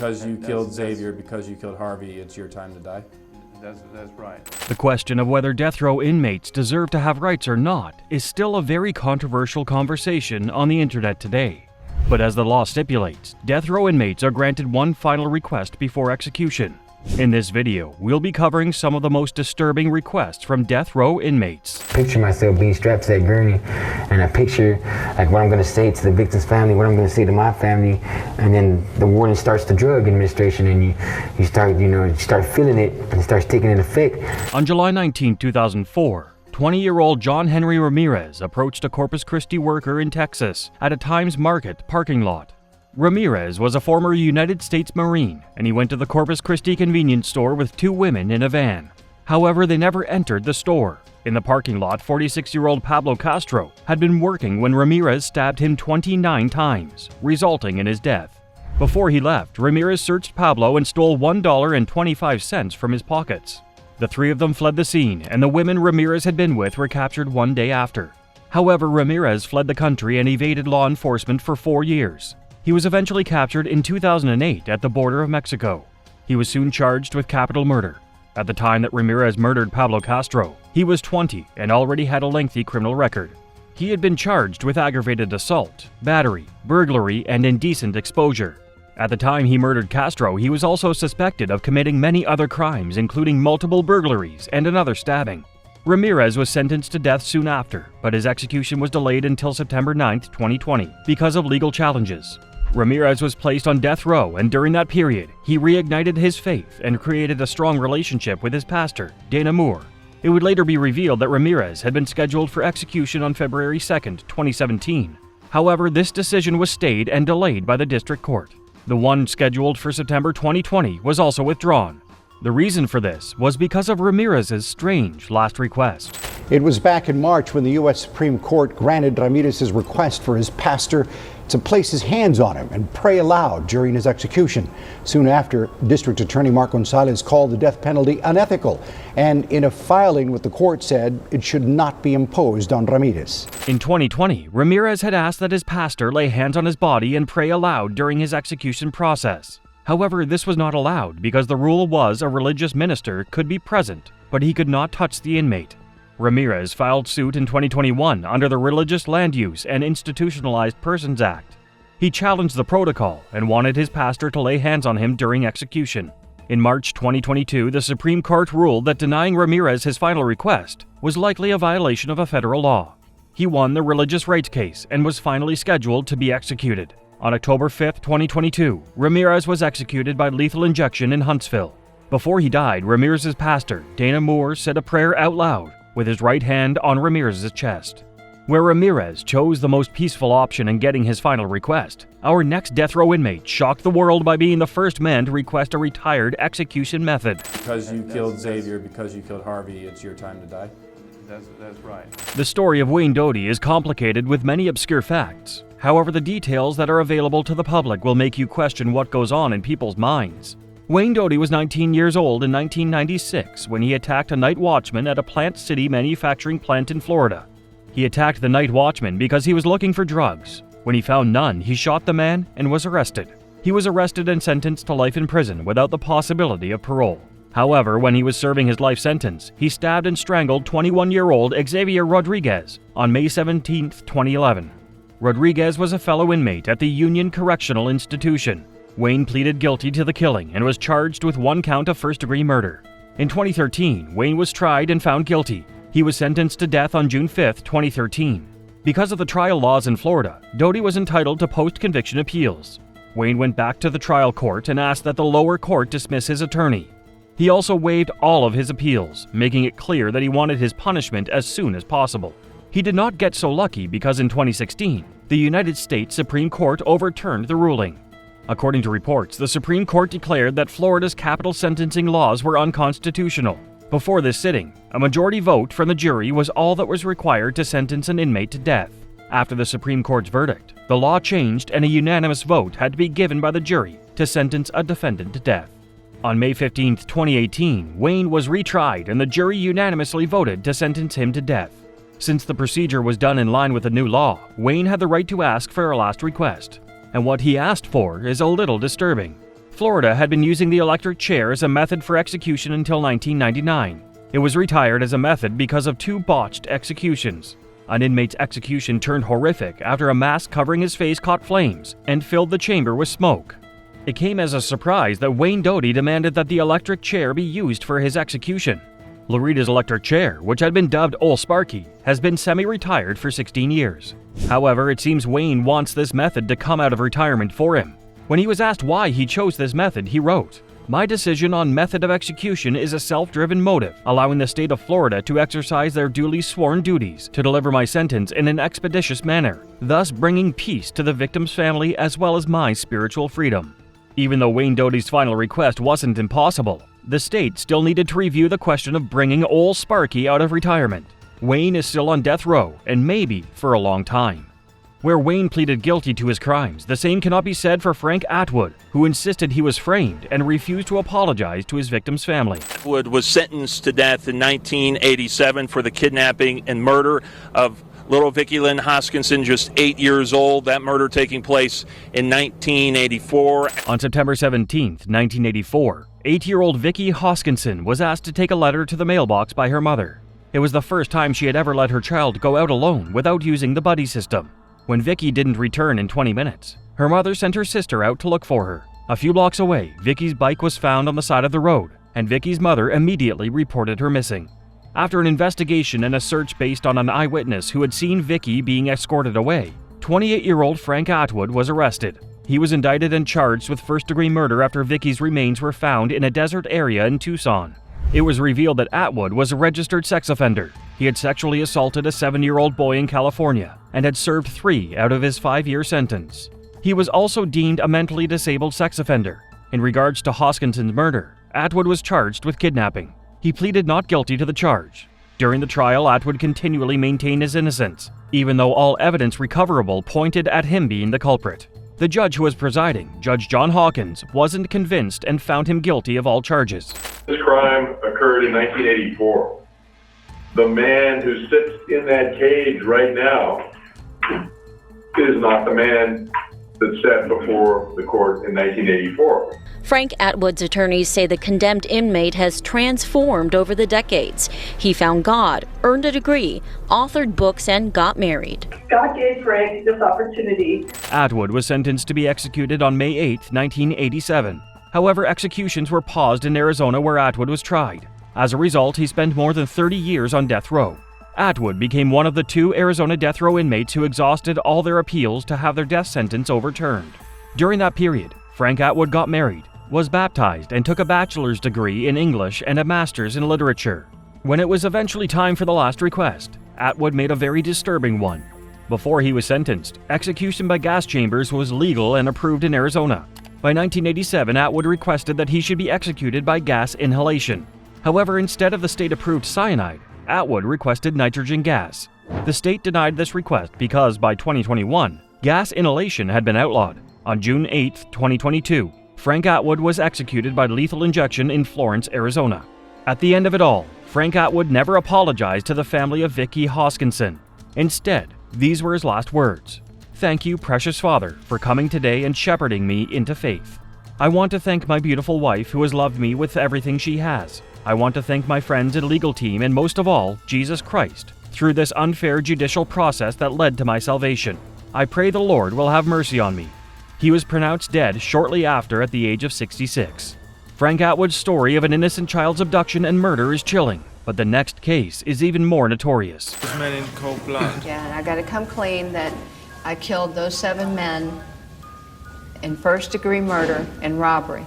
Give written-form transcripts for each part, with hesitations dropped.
Because you killed Xavier, because you killed Harvey, it's your time to die? That's right. The question of whether death row inmates deserve to have rights or not is still a very controversial conversation on the internet today. But as the law stipulates, death row inmates are granted one final request before execution. In this video, we'll be covering some of the most disturbing requests from death row inmates. Picture myself being strapped to that gurney, and I picture like what I'm going to say to the victim's family, what I'm going to say to my family, and then the warden starts the drug administration, and you start feeling it, and it starts taking an effect. On July 19, 2004, 20-year-old John Henry Ramirez approached a Corpus Christi worker in Texas at a Times Market parking lot. Ramirez was a former United States Marine, and he went to the Corpus Christi convenience store with two women in a van. However, they never entered the store. In the parking lot, 46-year-old Pablo Castro had been working when Ramirez stabbed him 29 times, resulting in his death. Before he left, Ramirez searched Pablo and stole $1.25 from his pockets. The three of them fled the scene, and the women Ramirez had been with were captured one day after. However, Ramirez fled the country and evaded law enforcement for 4 years. He was eventually captured in 2008 at the border of Mexico. He was soon charged with capital murder. At the time that Ramirez murdered Pablo Castro, he was 20 and already had a lengthy criminal record. He had been charged with aggravated assault, battery, burglary, and indecent exposure. At the time he murdered Castro, he was also suspected of committing many other crimes, including multiple burglaries and another stabbing. Ramirez was sentenced to death soon after, but his execution was delayed until September 9, 2020, because of legal challenges. Ramirez was placed on death row, and during that period, he reignited his faith and created a strong relationship with his pastor, Dana Moore. It would later be revealed that Ramirez had been scheduled for execution on February 2, 2017. However, this decision was stayed and delayed by the district court. The one scheduled for September 2020 was also withdrawn. The reason for this was because of Ramirez's strange last request. It was back in March when the U.S. Supreme Court granted Ramirez's request for his pastor to place his hands on him and pray aloud during his execution. Soon after, District Attorney Mark Gonzalez called the death penalty unethical, and in a filing with the court said it should not be imposed on Ramirez. In 2020, Ramirez had asked that his pastor lay hands on his body and pray aloud during his execution process. However, this was not allowed because the rule was a religious minister could be present, but he could not touch the inmate. Ramirez filed suit in 2021 under the Religious Land Use and Institutionalized Persons Act. He challenged the protocol and wanted his pastor to lay hands on him during execution. In March 2022, the Supreme Court ruled that denying Ramirez his final request was likely a violation of a federal law. He won the religious rights case and was finally scheduled to be executed. On October 5, 2022, Ramirez was executed by lethal injection in Huntsville. Before he died, Ramirez's pastor, Dana Moore, said a prayer out loud, with his right hand on Ramirez's chest. Where Ramirez chose the most peaceful option in getting his final request, our next death row inmate shocked the world by being the first man to request a retired execution method. Because you killed Xavier, because you killed Harvey, it's your time to die? That's right. The story of Wayne Dodie is complicated with many obscure facts. However, the details that are available to the public will make you question what goes on in people's minds. Wayne Dodie was 19 years old in 1996 when he attacked a night watchman at a Plant City manufacturing plant in Florida. He attacked the night watchman because he was looking for drugs. When he found none, he shot the man and was arrested. He was arrested and sentenced to life in prison without the possibility of parole. However, when he was serving his life sentence, he stabbed and strangled 21-year-old Xavier Rodriguez on May 17, 2011. Rodriguez was a fellow inmate at the Union Correctional Institution. Wayne pleaded guilty to the killing and was charged with one count of first-degree murder. In 2013, Wayne was tried and found guilty. He was sentenced to death on June 5, 2013. Because of the trial laws in Florida, Dodie was entitled to post-conviction appeals. Wayne went back to the trial court and asked that the lower court dismiss his attorney. He also waived all of his appeals, making it clear that he wanted his punishment as soon as possible. He did not get so lucky because in 2016, the United States Supreme Court overturned the ruling. According to reports, the Supreme Court declared that Florida's capital sentencing laws were unconstitutional. Before this sitting, a majority vote from the jury was all that was required to sentence an inmate to death. After the Supreme Court's verdict, the law changed and a unanimous vote had to be given by the jury to sentence a defendant to death. On May 15, 2018, Wayne was retried and the jury unanimously voted to sentence him to death. Since the procedure was done in line with the new law, Wayne had the right to ask for a last request. And what he asked for is a little disturbing. Florida had been using the electric chair as a method for execution until 1999. It was retired as a method because of 2 botched executions. An inmate's execution turned horrific after a mask covering his face caught flames and filled the chamber with smoke. It came as a surprise that Wayne Dodie demanded that the electric chair be used for his execution. Loretta's electric chair, which had been dubbed Old Sparky, has been semi-retired for 16 years. However, it seems Wayne wants this method to come out of retirement for him. When he was asked why he chose this method, he wrote, "My decision on method of execution is a self-driven motive, allowing the state of Florida to exercise their duly sworn duties to deliver my sentence in an expeditious manner, thus bringing peace to the victim's family as well as my spiritual freedom." Even though Wayne Dodie's final request wasn't impossible, the state still needed to review the question of bringing Old Sparky out of retirement. Wayne is still on death row, and maybe for a long time. Where Wayne pleaded guilty to his crimes, the same cannot be said for Frank Atwood, who insisted he was framed and refused to apologize to his victim's family. Atwood was sentenced to death in 1987 for the kidnapping and murder of little Vicky Lynn Hoskinson, just 8 years old. That murder taking place in 1984. On September 17, 1984, 8-year-old Vicky Hoskinson was asked to take a letter to the mailbox by her mother. It was the first time she had ever let her child go out alone without using the buddy system. When Vicky didn't return in 20 minutes, her mother sent her sister out to look for her. A few blocks away, Vicky's bike was found on the side of the road, and Vicky's mother immediately reported her missing. After an investigation and a search based on an eyewitness who had seen Vicky being escorted away, 28-year-old Frank Atwood was arrested. He was indicted and charged with first-degree murder after Vicky's remains were found in a desert area in Tucson. It was revealed that Atwood was a registered sex offender. He had sexually assaulted a 7-year-old boy in California and had served 3 out of his 5-year sentence. He was also deemed a mentally disabled sex offender. In regards to Hoskinson's murder, Atwood was charged with kidnapping. He pleaded not guilty to the charge. During the trial, Atwood continually maintained his innocence, even though all evidence recoverable pointed at him being the culprit. The judge who was presiding, Judge John Hawkins, wasn't convinced and found him guilty of all charges. This crime occurred in 1984. The man who sits in that cage right now is not the man that sat before the court in 1984. Frank Atwood's attorneys say the condemned inmate has transformed over the decades. He found God, earned a degree, authored books, and got married. God gave Frank this opportunity. Atwood was sentenced to be executed on May 8, 1987. However, executions were paused in Arizona where Atwood was tried. As a result, he spent more than 30 years on death row. Atwood became one of the 2 Arizona death row inmates who exhausted all their appeals to have their death sentence overturned. During that period, Frank Atwood got married, was baptized, and took a bachelor's degree in English and a master's in literature. When it was eventually time for the last request, Atwood made a very disturbing one. Before he was sentenced, execution by gas chambers was legal and approved in Arizona. By 1987, Atwood requested that he should be executed by gas inhalation. However, instead of the state-approved cyanide, Atwood requested nitrogen gas. The state denied this request because by 2021, gas inhalation had been outlawed. On June 8, 2022, Frank Atwood was executed by lethal injection in Florence, Arizona. At the end of it all, Frank Atwood never apologized to the family of Vicky Hoskinson. Instead, these were his last words. "Thank you, precious Father, for coming today and shepherding me into faith. I want to thank my beautiful wife who has loved me with everything she has. I want to thank my friends and legal team and most of all, Jesus Christ, through this unfair judicial process that led to my salvation. I pray the Lord will have mercy on me." He was pronounced dead shortly after at the age of 66. Frank Atwood's story of an innocent child's abduction and murder is chilling, but the next case is even more notorious. Those men in cold blood. Yeah, and I gotta come clean that I killed those 7 men in first-degree murder and robbery.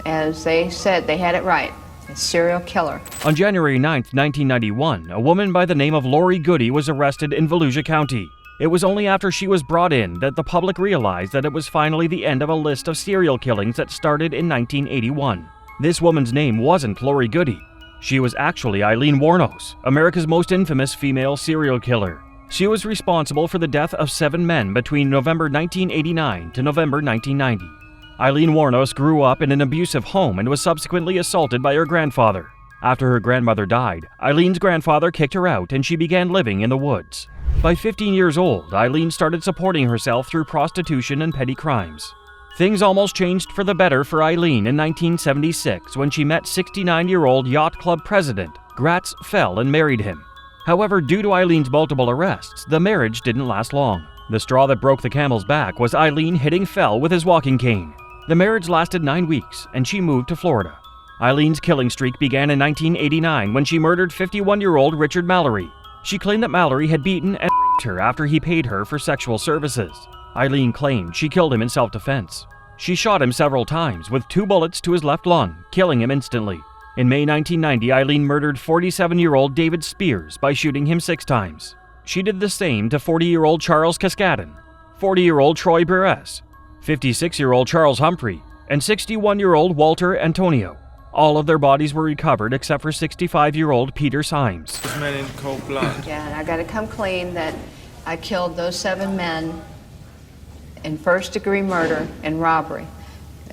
As they said, they had it right. A serial killer. On January 9, 1991, a woman by the name of Lori Goody was arrested in Volusia County. It was only after she was brought in that the public realized that it was finally the end of a list of serial killings that started in 1981. This woman's name wasn't Lori Goody. She was actually Eileen Wuornos, America's most infamous female serial killer. She was responsible for the death of 7 men between November 1989 to November 1990. Eileen Wuornos grew up in an abusive home and was subsequently assaulted by her grandfather. After her grandmother died, Eileen's grandfather kicked her out and she began living in the woods. By 15 years old, Eileen started supporting herself through prostitution and petty crimes. Things almost changed for the better for Eileen in 1976 when she met 69-year-old yacht club president Gratz Fell and married him. However, due to Eileen's multiple arrests, the marriage didn't last long. The straw that broke the camel's back was Eileen hitting Fell with his walking cane. The marriage lasted 9 weeks, and she moved to Florida. Eileen's killing streak began in 1989 when she murdered 51-year-old Richard Mallory. She claimed that Mallory had beaten and raped her after he paid her for sexual services. Eileen claimed she killed him in self-defense. She shot him several times with 2 bullets to his left lung, killing him instantly. In May 1990, Eileen murdered 47-year-old David Spears by shooting him 6 times. She did the same to 40-year-old Charles Cascadon, 40-year-old Troy Perez, 56-year-old Charles Humphrey, and 61-year-old Walter Antonio. All of their bodies were recovered except for 65-year-old Peter Symes. Those men in cold blood. Yeah, and I got to come clean that I killed those 7 men in first-degree murder and robbery.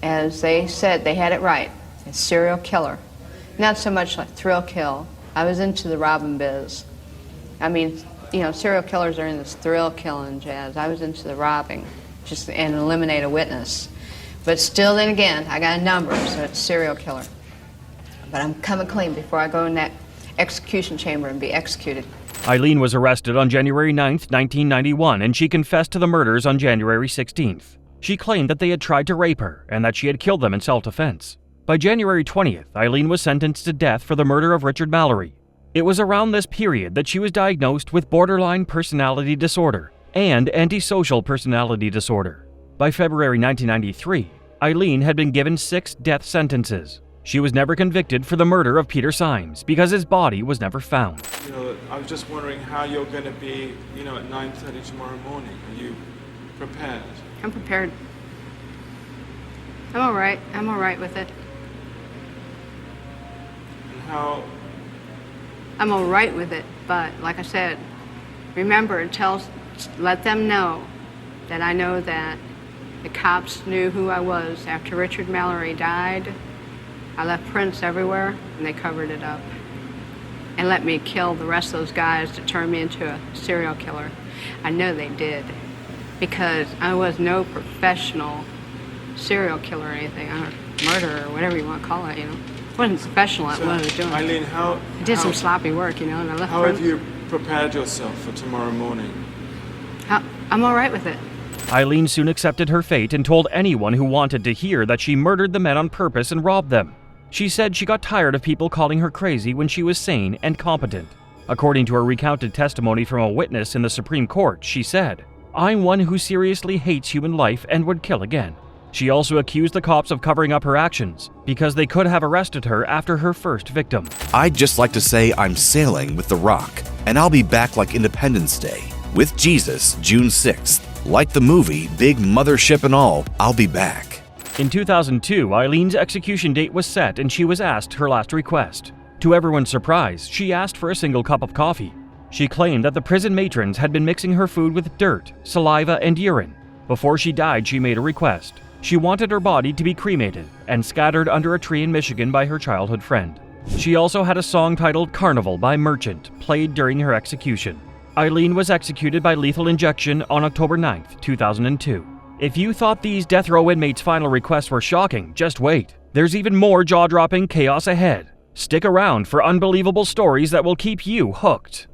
As they said, they had it right. A serial killer. Not so much like thrill kill. I was into the robbing biz. I mean, you know, serial killers are in this thrill killing jazz. I was into the robbing, just and eliminate a witness. But still, then again, I got a number, so it's serial killer. But I'm coming clean before I go in that execution chamber and be executed. Eileen was arrested on January 9, 1991, and she confessed to the murders on January 16th. She claimed that they had tried to rape her and that she had killed them in self-defense. By January 20th, Eileen was sentenced to death for the murder of Richard Mallory. It was around this period that she was diagnosed with borderline personality disorder and antisocial personality disorder. By February 1993, Eileen had been given 6 death sentences. She was never convicted for the murder of Peter Symes because his body was never found. You know, I was just wondering how you're going to be, you know, at 9:30 tomorrow morning. Are you prepared? I'm prepared. I'm all right. I'm all right with it. And how? I'm all right with it, but like I said, remember, let them know that I know that the cops knew who I was. After Richard Mallory died, I left prints everywhere, and they covered it up. And let me kill the rest of those guys that turned me into a serial killer. I know they did, because I was no professional serial killer or anything, or murderer, or whatever you want to call it, you know. I wasn't professional at what I was doing. Eileen, I did some sloppy work, you know, and I left How prints. have you prepared yourself for tomorrow morning? I'm all right with it. Eileen soon accepted her fate and told anyone who wanted to hear that she murdered the men on purpose and robbed them. She said she got tired of people calling her crazy when she was sane and competent. According to her recounted testimony from a witness in the Supreme Court, she said, "I'm one who seriously hates human life and would kill again." She also accused the cops of covering up her actions because they could have arrested her after her first victim. I'd just like to say I'm sailing with the Rock, and I'll be back like Independence Day. With Jesus, June 6th. Like the movie, big mothership and all, I'll be back. In 2002, Eileen's execution date was set and she was asked her last request. To everyone's surprise, she asked for a single cup of coffee. She claimed that the prison matrons had been mixing her food with dirt, saliva, and urine. Before she died, she made a request. She wanted her body to be cremated and scattered under a tree in Michigan by her childhood friend. She also had a song titled Carnival by Merchant played during her execution. Eileen was executed by lethal injection on October 9, 2002. If you thought these death row inmates' final requests were shocking, just wait. There's even more jaw-dropping chaos ahead. Stick around for unbelievable stories that will keep you hooked.